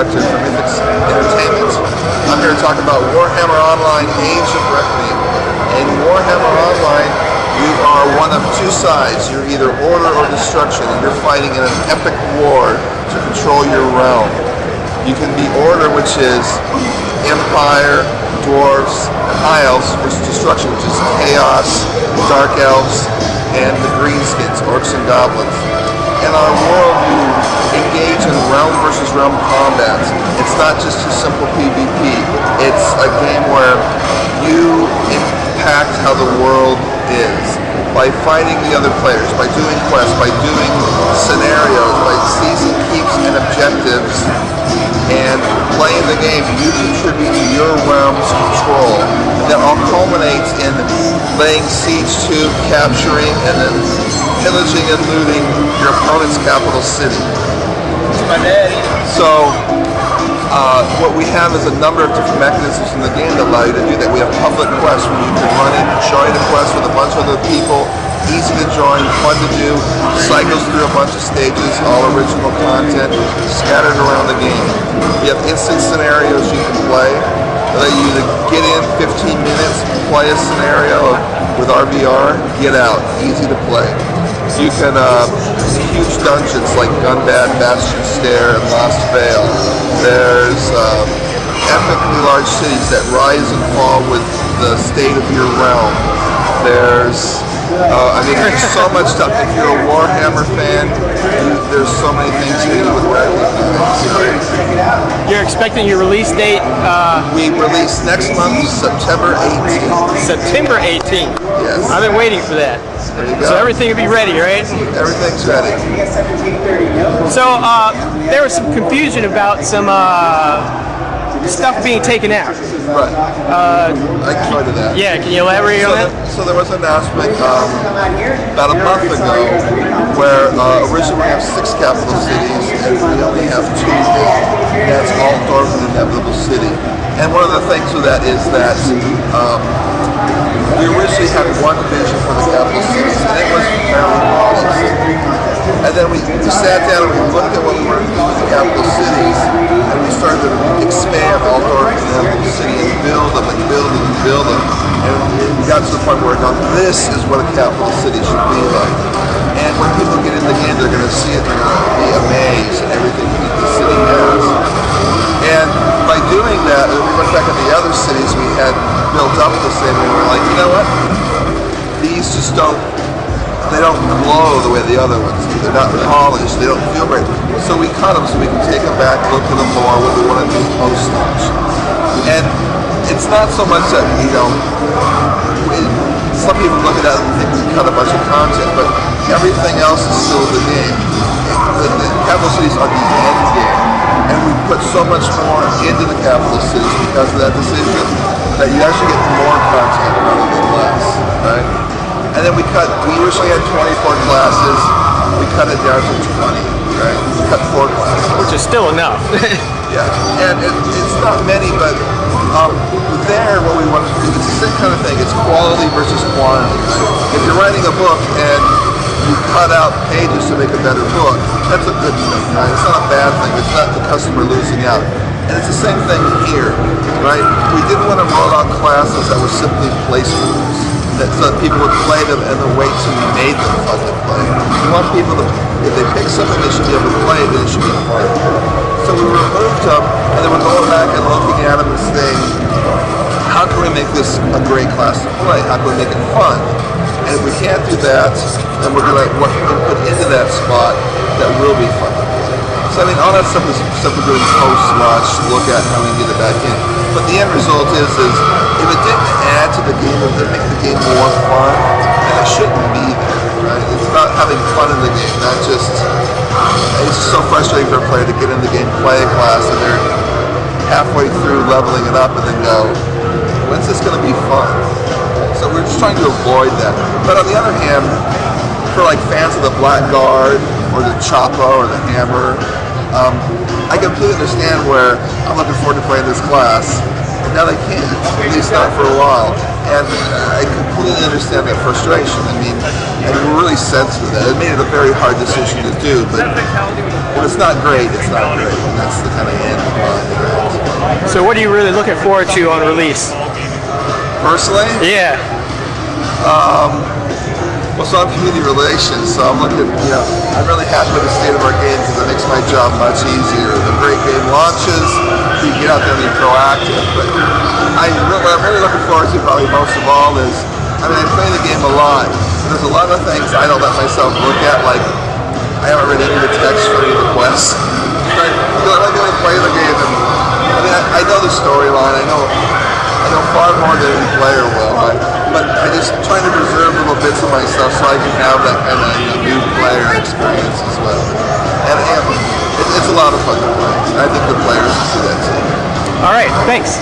perspective, from Mythic's Entertainment. I'm here to talk about Warhammer Online Age of Reckoning. In Warhammer Online, you are one of two sides. You're either order or destruction, and you're fighting in an epic war to control your realm. You can be order, which is Empire, Dwarves, and High Elves, versus destruction, which is Chaos, Dark Elves, and the Greenskins, Orcs and Goblins. In our world, you engage in realm versus realm combat. It's not just a simple PvP. It's a game where you impact how the world is by fighting the other players, by doing quests, by doing scenarios, by seizing keeps and objectives, and playing the game. You contribute to your realm's control. That all culminates in laying siege to, capturing, and then pillaging and looting your opponent's capital city. So, what we have is a number of different mechanisms in the game that allow you to do that. We have public quests where you can run in, join a quest with a bunch of other people, easy to join, fun to do, cycles through a bunch of stages, all original content, scattered around the game. We have instant scenarios you can play. Let you to get in 15 minutes, play a scenario with RVR, get out, easy to play. You can huge dungeons like Gunbad, Bastion Stair, and Lost Vale. There's epically large cities that rise and fall with the state of your realm. There's there's so much stuff. If you're a Warhammer fan, there's so many things to do with that. You're expecting your release date? We release next month, September 18th. September 18th? Yes. I've been waiting for that. There you go. So everything will be ready, right? Everything's ready. So there was some confusion about some stuff being taken out. Right. I can go into that. Yeah, can you elaborate on that? So there was an announcement about a month ago where originally we have 6 capital cities and we only have 2 now. That's Altdorf and Inevitable City. And one of the things with that is that we originally had one vision for the capital cities, and it was fairly flawless. And then we sat down and we looked at what we wanted to do with the capital cities, and we started to expand Altdorf and Inevitable City and build them and build them and build them. And we got to the point where we're going, this is what a capital city should be like. And when people get in the game, they're going to see it, they're going to be amazed at everything that the city has. And by doing that, we went back at the other cities we had built up the same way. We were like, you know what? These just don't glow the way the other ones do. They're not polished. They don't feel great. So we cut them so we can take them back, look at them more, what we want to do post-launch. And it's not so much that, some people look at that and think we cut a bunch of content, but everything else is still the game. The capital cities are the end game. And we put so much more into the capital cities because of that decision that you actually get more content rather than less, right? And then we originally had 24 classes, we cut it down to 20, right? We cut 4 classes. Which is still enough. Yeah, and it's not many, but there what we want to do, it's the same kind of thing, it's quality versus quantity, right? If you're writing a book and you cut out pages to make a better book, that's a good thing, right? It's not a bad thing, it's not the customer losing out. And it's the same thing here, right? We didn't want to roll out classes that were simply placeholders, so that people would play them and then wait till we made them fun to play. We want people to, if they pick something they should be able to play, then it should be fun. So we removed them, and then we're going back and looking at them and saying, how can we make this a great class to play? How can we make it fun? And if we can't do that, then we're going to put into that spot that will be fun. So all that stuff is stuff we're doing post-launch to look at how we can get it back in. But the end result is if it didn't add to the game, if it didn't make the game more fun, then it shouldn't be there, right? It's about having fun in the game, not just, it's just so frustrating for a player to get in the game, play a class, and they're halfway through leveling it up and then go, when's this going to be fun? So we're just trying to avoid that. But on the other hand, for fans of the Blackguard or the Choppa or the Hammer, I completely understand where I'm looking forward to playing this class, and now they can't, at least not for a while. And I completely understand that frustration. I mean, and we're really sensitive to that. It made it a very hard decision to do, but when it's not great, it's not great. And that's the kind of end of mine. So what are you really looking forward to on release? Personally? Yeah. Well, so I'm community relations, so I'm looking, I'm really happy with the state of our game because it makes my job much easier. The great game launches, you get out there and be proactive. But what I'm really looking forward to probably most of all is, I play the game a lot. There's a lot of things I don't let myself look at, like I haven't read any of the text for any of the quests. But I like to play the game, and I know the storyline, I know far more than any player will, but I just trying to preserve little bits of myself so I can have that kind of new player experience as well. And it's a lot of fun to play. I think the players will see that too. All right, thanks.